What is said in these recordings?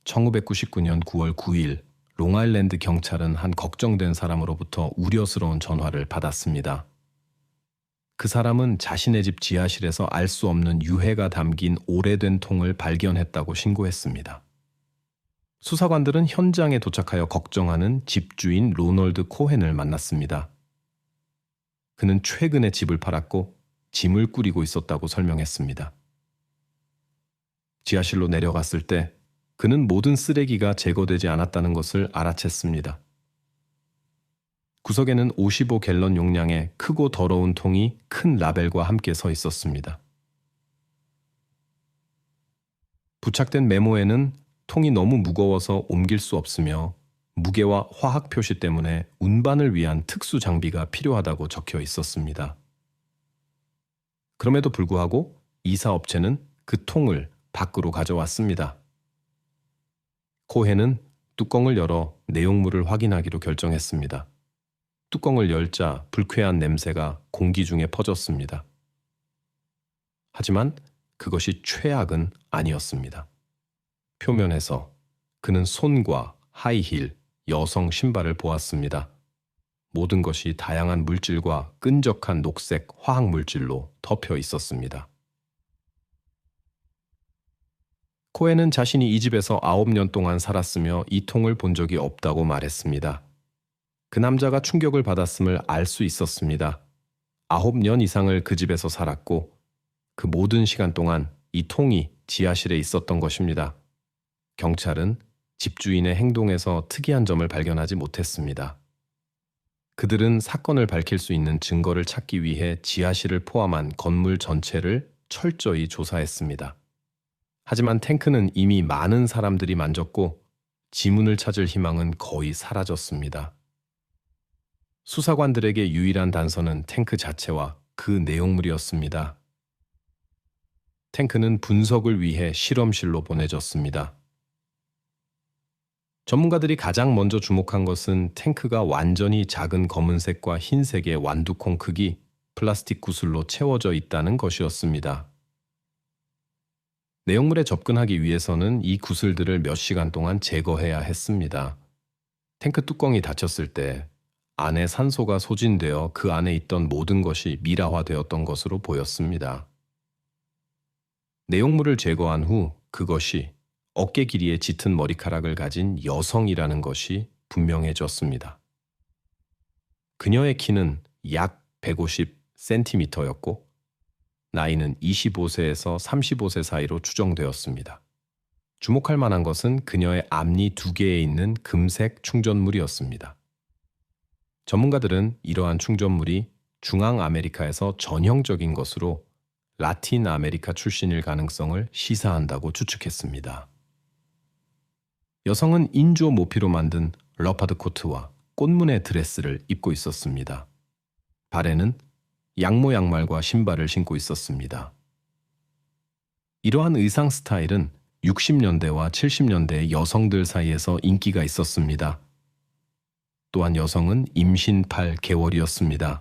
1999년 9월 9일 롱아일랜드 경찰은 한 걱정된 사람으로부터 우려스러운 전화를 받았습니다. 그 사람은 자신의 집 지하실에서 알 수 없는 유해가 담긴 오래된 통을 발견했다고 신고했습니다. 수사관들은 현장에 도착하여 걱정하는 집주인 로널드 코헨을 만났습니다. 그는 최근에 집을 팔았고 짐을 꾸리고 있었다고 설명했습니다. 지하실로 내려갔을 때 그는 모든 쓰레기가 제거되지 않았다는 것을 알아챘습니다. 구석에는 55갤런 용량의 크고 더러운 통이 큰 라벨과 함께 서 있었습니다. 부착된 메모에는 통이 너무 무거워서 옮길 수 없으며 무게와 화학 표시 때문에 운반을 위한 특수 장비가 필요하다고 적혀 있었습니다. 그럼에도 불구하고 이사업체는 그 통을 밖으로 가져왔습니다. 코헨은 뚜껑을 열어 내용물을 확인하기로 결정했습니다. 뚜껑을 열자 불쾌한 냄새가 공기 중에 퍼졌습니다. 하지만 그것이 최악은 아니었습니다. 표면에서 그는 손과 하이힐, 여성 신발을 보았습니다. 모든 것이 다양한 물질과 끈적한 녹색 화학 물질로 덮여 있었습니다. 코헨은 자신이 이 집에서 9년 동안 살았으며 이 통을 본 적이 없다고 말했습니다. 그 남자가 충격을 받았음을 알 수 있었습니다. 9년 이상을 그 집에서 살았고 그 모든 시간 동안 이 통이 지하실에 있었던 것입니다. 경찰은 집주인의 행동에서 특이한 점을 발견하지 못했습니다. 그들은 사건을 밝힐 수 있는 증거를 찾기 위해 지하실을 포함한 건물 전체를 철저히 조사했습니다. 하지만 탱크는 이미 많은 사람들이 만졌고 지문을 찾을 희망은 거의 사라졌습니다. 수사관들에게 유일한 단서는 탱크 자체와 그 내용물이었습니다. 탱크는 분석을 위해 실험실로 보내졌습니다. 전문가들이 가장 먼저 주목한 것은 탱크가 완전히 작은 검은색과 흰색의 완두콩 크기 플라스틱 구슬로 채워져 있다는 것이었습니다. 내용물에 접근하기 위해서는 이 구슬들을 몇 시간 동안 제거해야 했습니다. 탱크 뚜껑이 닫혔을 때 안에 산소가 소진되어 그 안에 있던 모든 것이 미라화되었던 것으로 보였습니다. 내용물을 제거한 후 그것이 어깨 길이의 짙은 머리카락을 가진 여성이라는 것이 분명해졌습니다. 그녀의 키는 약 150cm였고 나이는 25세에서 35세 사이로 추정되었습니다. 주목할 만한 것은 그녀의 앞니 2개에 있는 금색 충전물이었습니다. 전문가들은 이러한 충전물이 중앙 아메리카에서 전형적인 것으로 라틴 아메리카 출신일 가능성을 시사한다고 추측했습니다. 여성은 인조 모피로 만든 러파드 코트와 꽃무늬 드레스를 입고 있었습니다. 발에는 양모 양말과 신발을 신고 있었습니다. 이러한 의상 스타일은 60년대와 70년대 여성들 사이에서 인기가 있었습니다. 또한 여성은 임신 8개월이었습니다.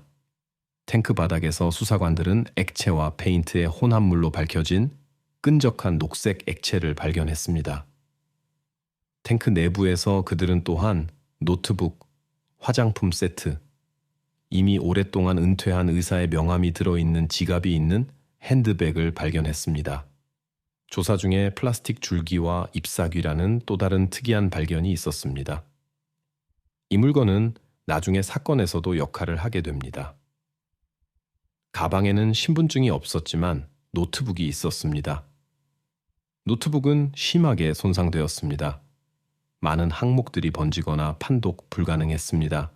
탱크 바닥에서 수사관들은 액체와 페인트의 혼합물로 밝혀진 끈적한 녹색 액체를 발견했습니다. 탱크 내부에서 그들은 또한 노트북, 화장품 세트, 이미 오랫동안 은퇴한 의사의 명함이 들어있는 지갑이 있는 핸드백을 발견했습니다. 조사 중에 플라스틱 줄기와 잎사귀라는 또 다른 특이한 발견이 있었습니다. 이 물건은 나중에 사건에서도 역할을 하게 됩니다. 가방에는 신분증이 없었지만 노트북이 있었습니다. 노트북은 심하게 손상되었습니다. 많은 항목들이 번지거나 판독 불가능했습니다.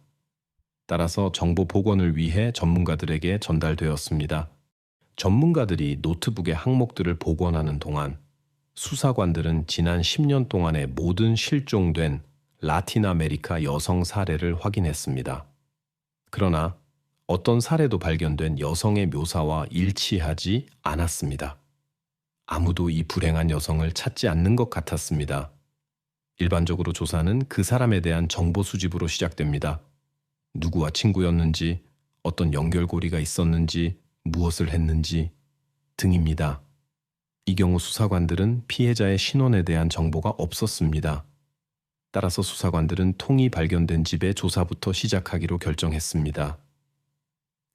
따라서 정보 복원을 위해 전문가들에게 전달되었습니다. 전문가들이 노트북의 항목들을 복원하는 동안 수사관들은 지난 10년 동안의 모든 실종된 라틴 아메리카 여성 사례를 확인했습니다. 그러나 어떤 사례도 발견된 여성의 묘사와 일치하지 않았습니다. 아무도 이 불행한 여성을 찾지 않는 것 같았습니다. 일반적으로 조사는 그 사람에 대한 정보 수집으로 시작됩니다. 누구와 친구였는지, 어떤 연결고리가 있었는지, 무엇을 했는지 등입니다. 이 경우 수사관들은 피해자의 신원에 대한 정보가 없었습니다. 따라서 수사관들은 통이 발견된 집의 조사부터 시작하기로 결정했습니다.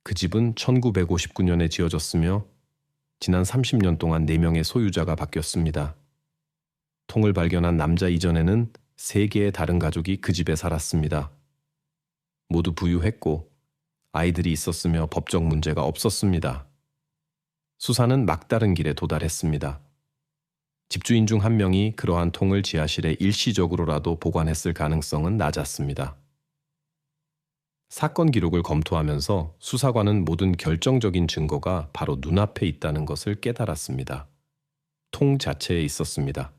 그 집은 1959년에 지어졌으며 지난 30년 동안 4명의 소유자가 바뀌었습니다. 통을 발견한 남자 이전에는 3개의 다른 가족이 그 집에 살았습니다. 모두 부유했고 아이들이 있었으며 법적 문제가 없었습니다. 수사는 막다른 길에 도달했습니다. 집주인 중 한 명이 그러한 통을 지하실에 일시적으로라도 보관했을 가능성은 낮았습니다. 사건 기록을 검토하면서 수사관은 모든 결정적인 증거가 바로 눈앞에 있다는 것을 깨달았습니다. 통 자체에 있었습니다.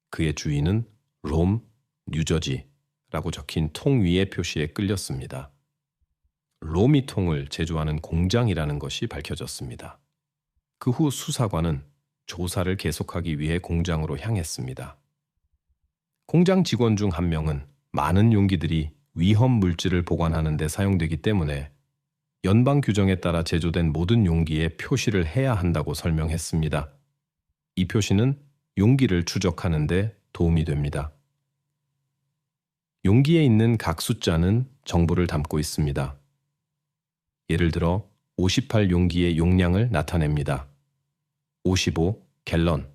그의 주인은 롬, 뉴저지라고 적힌 통 위의 표시에 끌렸습니다. 롬이 통을 제조하는 공장이라는 것이 밝혀졌습니다. 그 후 수사관은 조사를 계속하기 위해 공장으로 향했습니다. 공장 직원 중 한 명은 많은 용기들이 위험 물질을 보관하는 데 사용되기 때문에 연방 규정에 따라 제조된 모든 용기에 표시를 해야 한다고 설명했습니다. 이 표시는 용기를 추적하는 데 도움이 됩니다. 용기에 있는 각 숫자는 정보를 담고 있습니다. 예를 들어 58 용기의 용량을 나타냅니다. 55 갤런.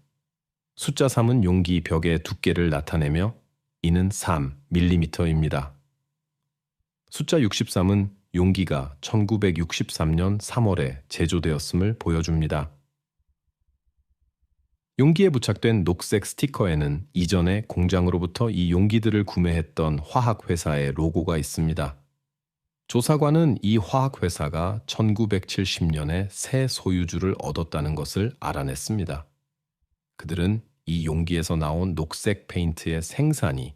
숫자 3은 용기 벽의 두께를 나타내며 이는 3mm입니다. 숫자 63은 용기가 1963년 3월에 제조되었음을 보여줍니다. 용기에 부착된 녹색 스티커에는 이전에 공장으로부터 이 용기들을 구매했던 화학회사의 로고가 있습니다. 조사관은 이 화학회사가 1970년에 새 소유주를 얻었다는 것을 알아냈습니다. 그들은 이 용기에서 나온 녹색 페인트의 생산이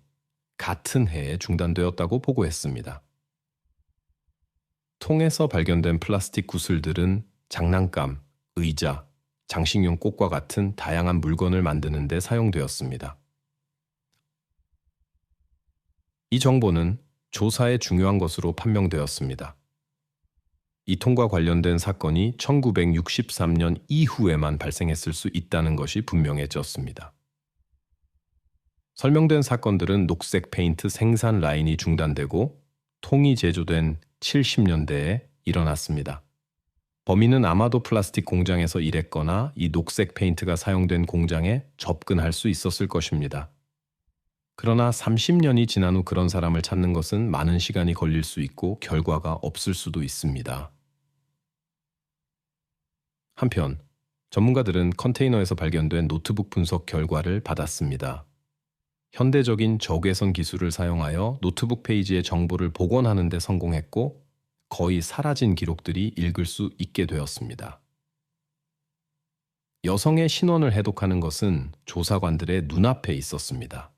같은 해에 중단되었다고 보고했습니다. 통에서 발견된 플라스틱 구슬들은 장난감, 의자, 장식용 꽃과 같은 다양한 물건을 만드는 데 사용되었습니다. 이 정보는 조사에 중요한 것으로 판명되었습니다. 이 통과 관련된 사건이 1963년 이후에만 발생했을 수 있다는 것이 분명해졌습니다. 설명된 사건들은 녹색 페인트 생산 라인이 중단되고 통이 제조된 70년대에 일어났습니다. 범인은 아마도 플라스틱 공장에서 일했거나 이 녹색 페인트가 사용된 공장에 접근할 수 있었을 것입니다. 그러나 30년이 지난 후 그런 사람을 찾는 것은 많은 시간이 걸릴 수 있고 결과가 없을 수도 있습니다. 한편 전문가들은 컨테이너에서 발견된 노트북 분석 결과를 받았습니다. 현대적인 적외선 기술을 사용하여 노트북 페이지의 정보를 복원하는 데 성공했고 거의 사라진 기록들이 읽을 수 있게 되었습니다. 여성의 신원을 해독하는 것은 조사관들의 눈앞에 있었습니다.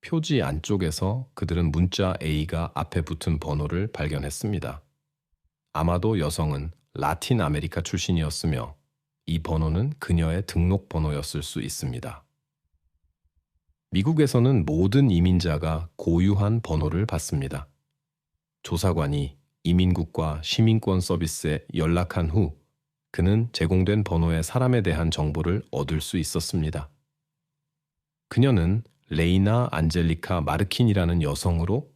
표지 안쪽에서 그들은 문자 A가 앞에 붙은 번호를 발견했습니다. 아마도 여성은 라틴 아메리카 출신이었으며 이 번호는 그녀의 등록 번호였을 수 있습니다. 미국에서는 모든 이민자가 고유한 번호를 받습니다. 조사관이 이민국과 시민권 서비스에 연락한 후 그는 제공된 번호의 사람에 대한 정보를 얻을 수 있었습니다. 그녀는 레이나 안젤리카 마르킨이라는 여성으로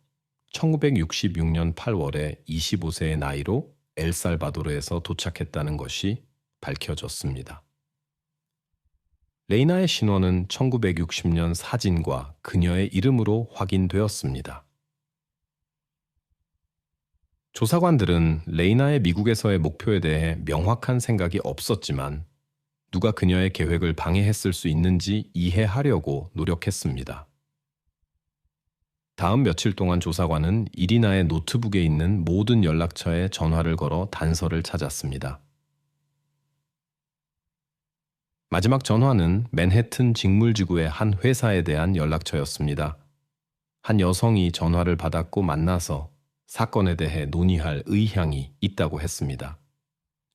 1966년 8월에 25세의 나이로 엘살바도르에서 도착했다는 것이 밝혀졌습니다. 레이나의 신원은 1960년 사진과 그녀의 이름으로 확인되었습니다. 조사관들은 레이나의 미국에서의 목표에 대해 명확한 생각이 없었지만 누가 그녀의 계획을 방해했을 수 있는지 이해하려고 노력했습니다. 다음 며칠 동안 조사관은 이리나의 노트북에 있는 모든 연락처에 전화를 걸어 단서를 찾았습니다. 마지막 전화는 맨해튼 직물지구의 한 회사에 대한 연락처였습니다. 한 여성이 전화를 받았고 만나서 사건에 대해 논의할 의향이 있다고 했습니다.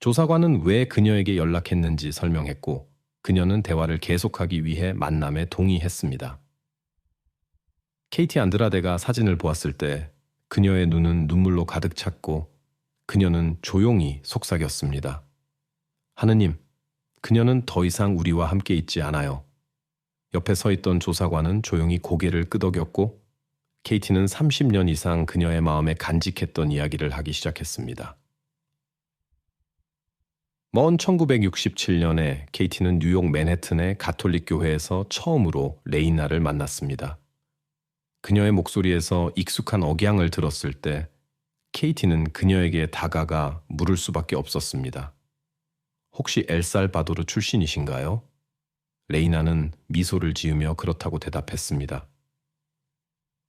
조사관은 왜 그녀에게 연락했는지 설명했고 그녀는 대화를 계속하기 위해 만남에 동의했습니다. 케이티 안드라데가 사진을 보았을 때 그녀의 눈은 눈물로 가득 찼고 그녀는 조용히 속삭였습니다. 하느님, 그녀는 더 이상 우리와 함께 있지 않아요. 옆에 서 있던 조사관은 조용히 고개를 끄덕였고 케이티는 30년 이상 그녀의 마음에 간직했던 이야기를 하기 시작했습니다. 먼 1967년에 케이티는 뉴욕 맨해튼의 가톨릭 교회에서 처음으로 레이나를 만났습니다. 그녀의 목소리에서 익숙한 억양을 들었을 때 케이티는 그녀에게 다가가 물을 수밖에 없었습니다. 혹시 엘살바도르 출신이신가요? 레이나는 미소를 지으며 그렇다고 대답했습니다.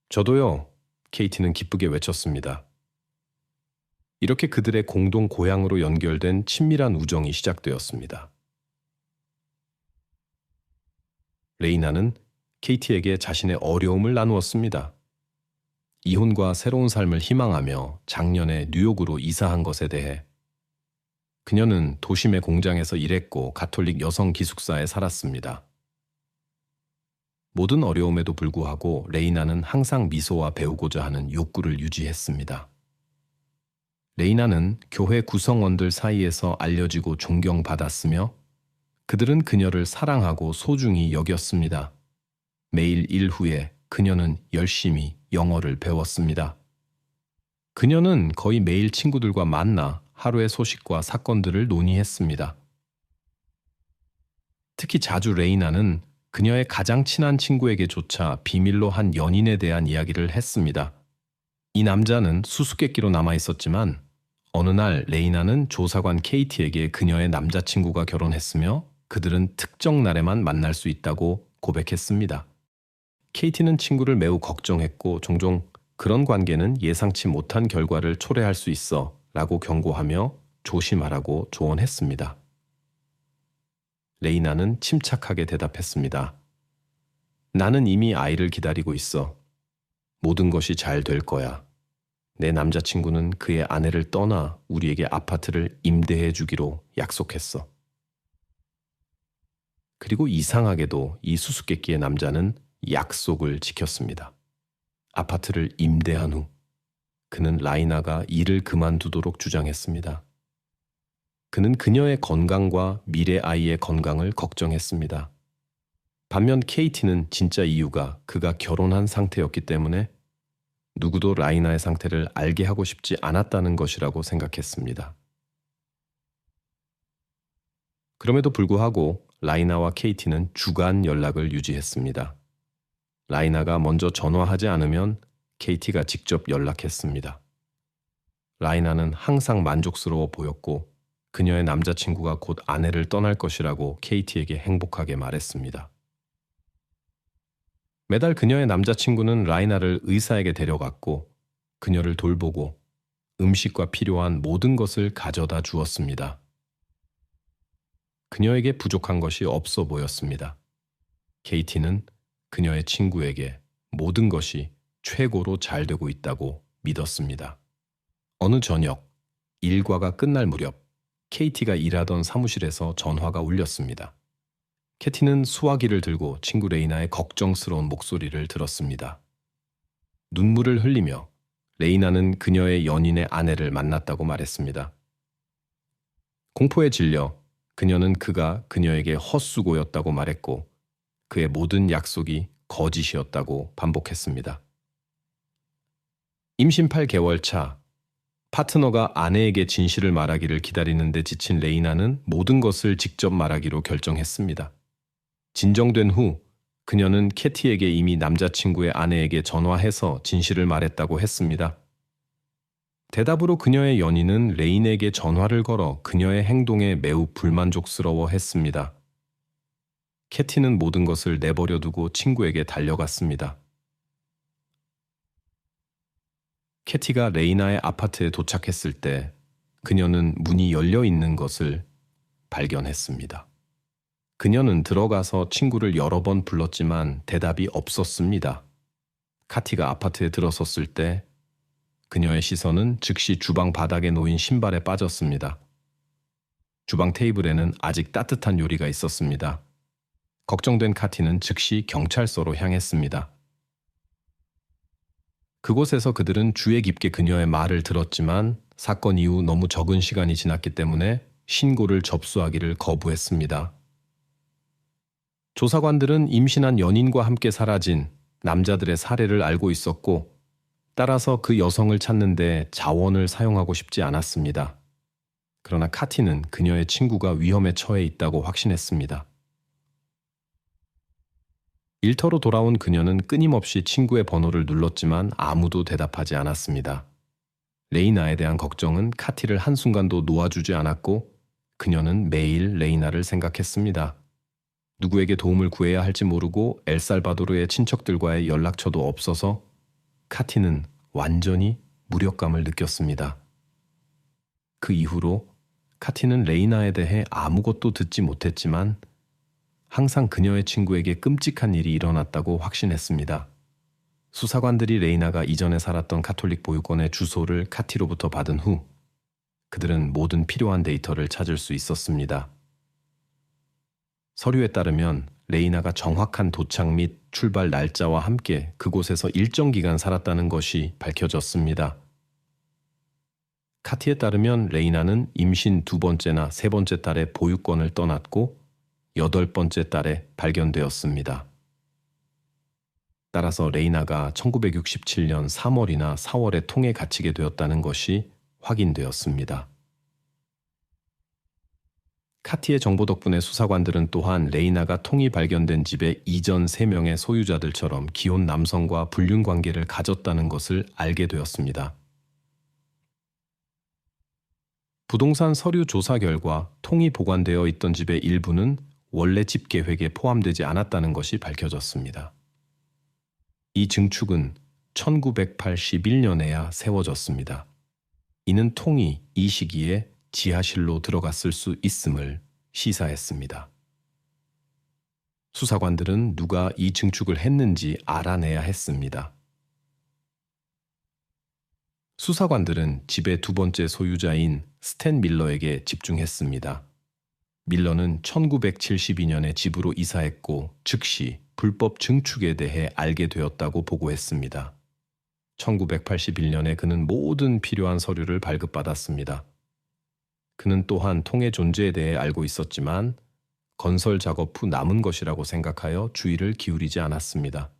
저도요, 케이티는 기쁘게 외쳤습니다. 이렇게 그들의 공동 고향으로 연결된 친밀한 우정이 시작되었습니다. 레이나는 케이티에게 자신의 어려움을 나누었습니다. 이혼과 새로운 삶을 희망하며 작년에 뉴욕으로 이사한 것에 대해 그녀는 도심의 공장에서 일했고 가톨릭 여성 기숙사에 살았습니다. 모든 어려움에도 불구하고 레이나는 항상 미소와 배우고자 하는 욕구를 유지했습니다. 레이나는 교회 구성원들 사이에서 알려지고 존경받았으며 그들은 그녀를 사랑하고 소중히 여겼습니다. 매일 일 후에 그녀는 열심히 영어를 배웠습니다. 그녀는 거의 매일 친구들과 만나 하루의 소식과 사건들을 논의했습니다. 특히 자주 레이나는 그녀의 가장 친한 친구에게조차 비밀로 한 연인에 대한 이야기를 했습니다. 이 남자는 수수께끼로 남아 있었지만 어느 날 레이나는 조사관 케이티에게 그녀의 남자친구가 결혼했으며 그들은 특정 날에만 만날 수 있다고 고백했습니다. 케이티는 친구를 매우 걱정했고 종종 그런 관계는 예상치 못한 결과를 초래할 수 있어 라고 경고하며 조심하라고 조언했습니다. 레이나는 침착하게 대답했습니다. 나는 이미 아이를 기다리고 있어. 모든 것이 잘 될 거야. 내 남자친구는 그의 아내를 떠나 우리에게 아파트를 임대해 주기로 약속했어. 그리고 이상하게도 이 수수께끼의 남자는 약속을 지켰습니다. 아파트를 임대한 후 그는 라이나가 일을 그만두도록 주장했습니다. 그는 그녀의 건강과 미래 아이의 건강을 걱정했습니다. 반면 케이티는 진짜 이유가 그가 결혼한 상태였기 때문에 누구도 라이나의 상태를 알게 하고 싶지 않았다는 것이라고 생각했습니다. 그럼에도 불구하고 라이나와 케이티는 주간 연락을 유지했습니다. 라이나가 먼저 전화하지 않으면 케이티가 직접 연락했습니다. 라이나는 항상 만족스러워 보였고 그녀의 남자친구가 곧 아내를 떠날 것이라고 케이티에게 행복하게 말했습니다. 매달 그녀의 남자친구는 라이나를 의사에게 데려갔고 그녀를 돌보고 음식과 필요한 모든 것을 가져다 주었습니다. 그녀에게 부족한 것이 없어 보였습니다. 케이티는 그녀의 친구에게 모든 것이 최고로 잘 되고 있다고 믿었습니다. 어느 저녁, 일과가 끝날 무렵 케이티가 일하던 사무실에서 전화가 울렸습니다. 캐티는 수화기를 들고 친구 레이나의 걱정스러운 목소리를 들었습니다. 눈물을 흘리며 레이나는 그녀의 연인의 아내를 만났다고 말했습니다. 공포에 질려 그녀는 그가 그녀에게 헛수고였다고 말했고 그의 모든 약속이 거짓이었다고 반복했습니다. 임신 8개월 차, 파트너가 아내에게 진실을 말하기를 기다리는데 지친 레이나는 모든 것을 직접 말하기로 결정했습니다. 진정된 후 그녀는 캐티에게 이미 남자친구의 아내에게 전화해서 진실을 말했다고 했습니다. 대답으로 그녀의 연인은 레인에게 전화를 걸어 그녀의 행동에 매우 불만족스러워 했습니다. 캐티는 모든 것을 내버려 두고 친구에게 달려갔습니다. 캐티가 레이나의 아파트에 도착했을 때 그녀는 문이 열려 있는 것을 발견했습니다. 그녀는 들어가서 친구를 여러 번 불렀지만 대답이 없었습니다. 카티가 아파트에 들어섰을 때 그녀의 시선은 즉시 주방 바닥에 놓인 신발에 빠졌습니다. 주방 테이블에는 아직 따뜻한 요리가 있었습니다. 걱정된 카티는 즉시 경찰서로 향했습니다. 그곳에서 그들은 주의 깊게 그녀의 말을 들었지만 사건 이후 너무 적은 시간이 지났기 때문에 신고를 접수하기를 거부했습니다. 조사관들은 임신한 연인과 함께 사라진 남자들의 사례를 알고 있었고, 따라서 그 여성을 찾는데 자원을 사용하고 싶지 않았습니다. 그러나 카티는 그녀의 친구가 위험에 처해 있다고 확신했습니다. 일터로 돌아온 그녀는 끊임없이 친구의 번호를 눌렀지만 아무도 대답하지 않았습니다. 레이나에 대한 걱정은 카티를 한순간도 놓아주지 않았고, 그녀는 매일 레이나를 생각했습니다. 누구에게 도움을 구해야 할지 모르고 엘살바도르의 친척들과의 연락처도 없어서 카티는 완전히 무력감을 느꼈습니다. 그 이후로 카티는 레이나에 대해 아무것도 듣지 못했지만 항상 그녀의 친구에게 끔찍한 일이 일어났다고 확신했습니다. 수사관들이 레이나가 이전에 살았던 가톨릭 보육원의 주소를 카티로부터 받은 후 그들은 모든 필요한 데이터를 찾을 수 있었습니다. 서류에 따르면 레이나가 정확한 도착 및 출발 날짜와 함께 그곳에서 일정 기간 살았다는 것이 밝혀졌습니다. 카티에 따르면 레이나는 임신 2번째나 3번째 달에 보육원을 떠났고 8번째 달에 발견되었습니다. 따라서 레이나가 1967년 3월이나 4월에 통에 갇히게 되었다는 것이 확인되었습니다. 카티의 정보 덕분에 수사관들은 또한 레이나가 통이 발견된 집의 이전 3명의 소유자들처럼 기혼 남성과 불륜 관계를 가졌다는 것을 알게 되었습니다. 부동산 서류 조사 결과 통이 보관되어 있던 집의 일부는 원래 집 계획에 포함되지 않았다는 것이 밝혀졌습니다. 이 증축은 1981년에야 세워졌습니다. 이는 통이 이 시기에 지하실로 들어갔을 수 있음을 시사했습니다. 수사관들은 누가 이 증축을 했는지 알아내야 했습니다. 수사관들은 집의 2번째 소유자인 스탠 밀러에게 집중했습니다. 밀러는 1972년에 집으로 이사했고 즉시 불법 증축에 대해 알게 되었다고 보고했습니다. 1981년에 그는 모든 필요한 서류를 발급받았습니다. 그는 또한 통의 존재에 대해 알고 있었지만 건설 작업 후 남은 것이라고 생각하여 주의를 기울이지 않았습니다.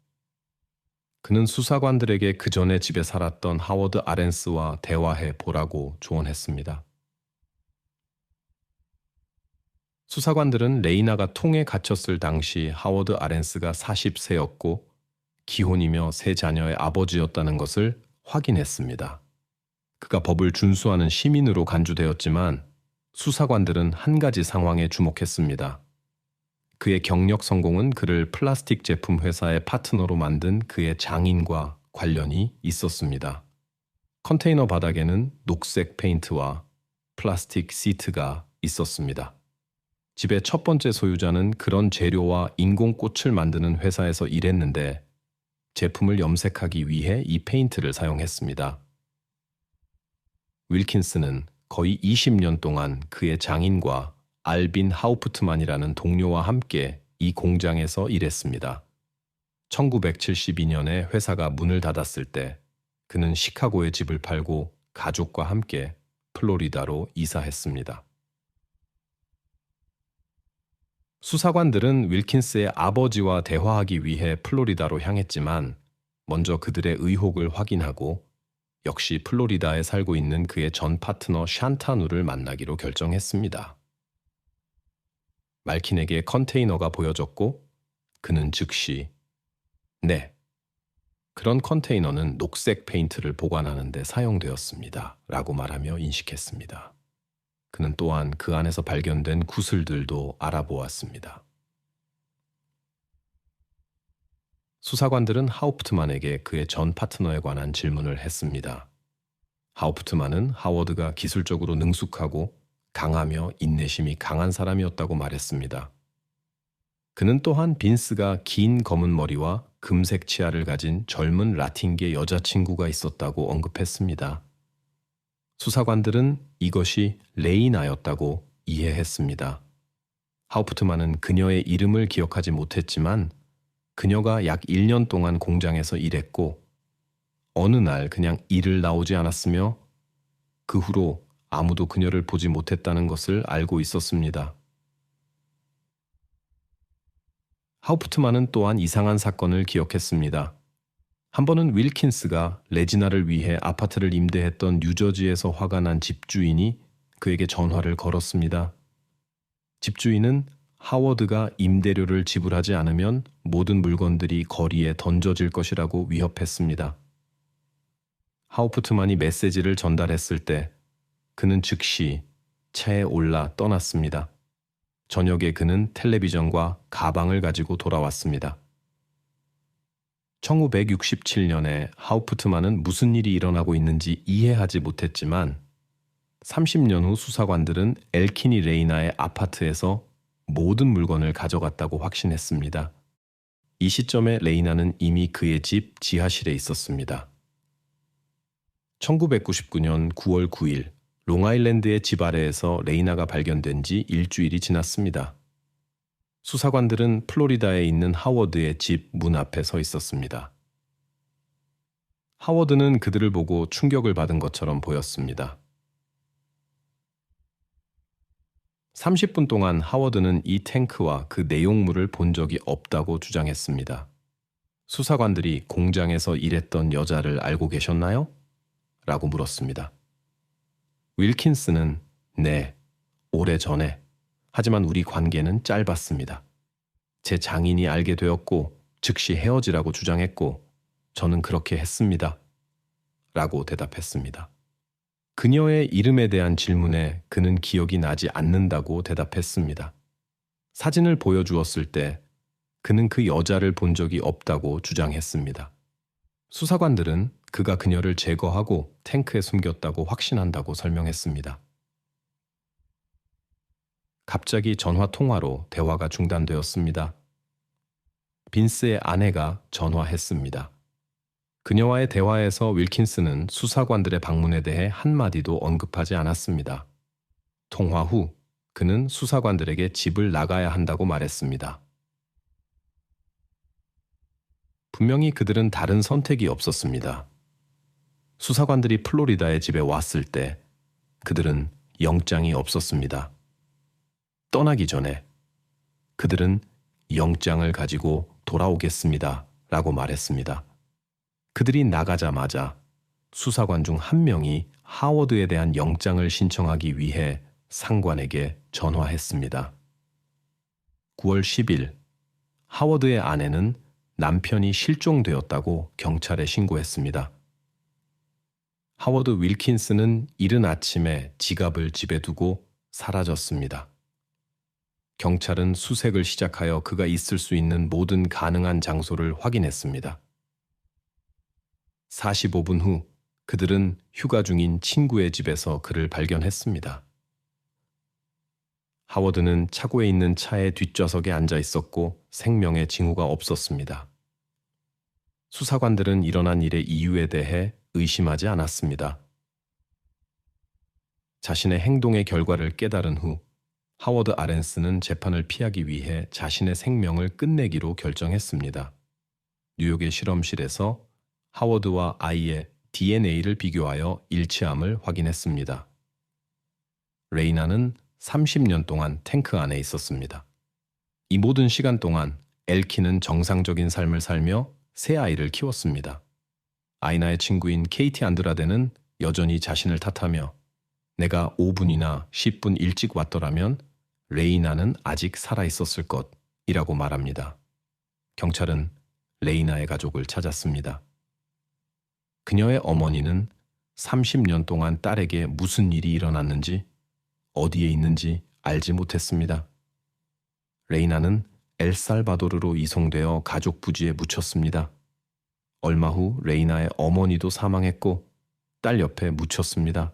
그는 수사관들에게 그 전에 집에 살았던 하워드 아렌스와 대화해 보라고 조언했습니다. 수사관들은 레이나가 통에 갇혔을 당시 하워드 아렌스가 40세였고 기혼이며 3자녀의 아버지였다는 것을 확인했습니다. 그가 법을 준수하는 시민으로 간주되었지만 수사관들은 한 가지 상황에 주목했습니다. 그의 경력 성공은 그를 플라스틱 제품 회사의 파트너로 만든 그의 장인과 관련이 있었습니다. 컨테이너 바닥에는 녹색 페인트와 플라스틱 시트가 있었습니다. 집의 첫 번째 소유자는 그런 재료와 인공꽃을 만드는 회사에서 일했는데 제품을 염색하기 위해 이 페인트를 사용했습니다. 윌킨스는 거의 20년 동안 그의 장인과 알빈 하우프트만이라는 동료와 함께 이 공장에서 일했습니다. 1972년에 회사가 문을 닫았을 때 그는 시카고에 집을 팔고 가족과 함께 플로리다로 이사했습니다. 수사관들은 윌킨스의 아버지와 대화하기 위해 플로리다로 향했지만 먼저 그들의 의혹을 확인하고 역시 플로리다에 살고 있는 그의 전 파트너 샨타누를 만나기로 결정했습니다. 말킨에게 컨테이너가 보여졌고 그는 즉시 네, 그런 컨테이너는 녹색 페인트를 보관하는 데 사용되었습니다. 라고 말하며 인식했습니다. 그는 또한 그 안에서 발견된 구슬들도 알아보았습니다. 수사관들은 하우프트만에게 그의 전 파트너에 관한 질문을 했습니다. 하우프트만은 하워드가 기술적으로 능숙하고 강하며 인내심이 강한 사람이었다고 말했습니다. 그는 또한 빈스가 긴 검은 머리와 금색 치아를 가진 젊은 라틴계 여자친구가 있었다고 언급했습니다. 수사관들은 이것이 레이나였다고 이해했습니다. 하우프트만은 그녀의 이름을 기억하지 못했지만 그녀가 약 1년 동안 공장에서 일했고 어느 날 그냥 일을 나오지 않았으며 그 후로 아무도 그녀를 보지 못했다는 것을 알고 있었습니다. 하우프트만은 또한 이상한 사건을 기억했습니다. 한 번은 윌킨스가 레지나를 위해 아파트를 임대했던 뉴저지에서 화가 난 집주인이 그에게 전화를 걸었습니다. 집주인은 하워드가 임대료를 지불하지 않으면 모든 물건들이 거리에 던져질 것이라고 위협했습니다. 하우프트만이 메시지를 전달했을 때 그는 즉시 차에 올라 떠났습니다. 저녁에 그는 텔레비전과 가방을 가지고 돌아왔습니다. 1967년에 하우프트만은 무슨 일이 일어나고 있는지 이해하지 못했지만 30년 후 수사관들은 엘키니 레이나의 아파트에서 모든 물건을 가져갔다고 확신했습니다. 이 시점에 레이나는 이미 그의 집 지하실에 있었습니다. 1999년 9월 9일 롱아일랜드의 집 아래에서 레이나가 발견된 지 일주일이 지났습니다. 수사관들은 플로리다에 있는 하워드의 집 문 앞에 서 있었습니다. 하워드는 그들을 보고 충격을 받은 것처럼 보였습니다. 30분 동안 하워드는 이 탱크와 그 내용물을 본 적이 없다고 주장했습니다. 수사관들이 공장에서 일했던 여자를 알고 계셨나요? 라고 물었습니다. 윌킨스는 네, 오래전에. 하지만 우리 관계는 짧았습니다. 제 장인이 알게 되었고 즉시 헤어지라고 주장했고 저는 그렇게 했습니다. 라고 대답했습니다. 그녀의 이름에 대한 질문에 그는 기억이 나지 않는다고 대답했습니다. 사진을 보여주었을 때 그는 그 여자를 본 적이 없다고 주장했습니다. 수사관들은 그가 그녀를 제거하고 탱크에 숨겼다고 확신한다고 설명했습니다. 갑자기 전화 통화로 대화가 중단되었습니다. 빈스의 아내가 전화했습니다. 그녀와의 대화에서 윌킨스는 수사관들의 방문에 대해 한마디도 언급하지 않았습니다. 통화 후 그는 수사관들에게 집을 나가야 한다고 말했습니다. 분명히 그들은 다른 선택이 없었습니다. 수사관들이 플로리다의 집에 왔을 때 그들은 영장이 없었습니다. 떠나기 전에 그들은 영장을 가지고 돌아오겠습니다. 라고 말했습니다. 그들이 나가자마자 수사관 중 한 명이 하워드에 대한 영장을 신청하기 위해 상관에게 전화했습니다. 9월 10일 하워드의 아내는 남편이 실종되었다고 경찰에 신고했습니다. 하워드 윌킨스는 이른 아침에 지갑을 집에 두고 사라졌습니다. 경찰은 수색을 시작하여 그가 있을 수 있는 모든 가능한 장소를 확인했습니다. 45분 후 그들은 휴가 중인 친구의 집에서 그를 발견했습니다. 하워드는 차고에 있는 차의 뒷좌석에 앉아 있었고 생명의 징후가 없었습니다. 수사관들은 일어난 일의 이유에 대해 의심하지 않았습니다. 자신의 행동의 결과를 깨달은 후 하워드 아렌스는 재판을 피하기 위해 자신의 생명을 끝내기로 결정했습니다. 뉴욕의 실험실에서 하워드와 아이의 DNA를 비교하여 일치함을 확인했습니다. 레이나는 30년 동안 탱크 안에 있었습니다. 이 모든 시간 동안 엘키는 정상적인 삶을 살며 새 아이를 키웠습니다. 아이나의 친구인 케이티 안드라데는 여전히 자신을 탓하며 내가 5분이나 10분 일찍 왔더라면 레이나는 아직 살아있었을 것이라고 말합니다. 경찰은 레이나의 가족을 찾았습니다. 그녀의 어머니는 30년 동안 딸에게 무슨 일이 일어났는지, 어디에 있는지 알지 못했습니다. 레이나는 엘살바도르로 이송되어 가족 부지에 묻혔습니다. 얼마 후 레이나의 어머니도 사망했고 딸 옆에 묻혔습니다.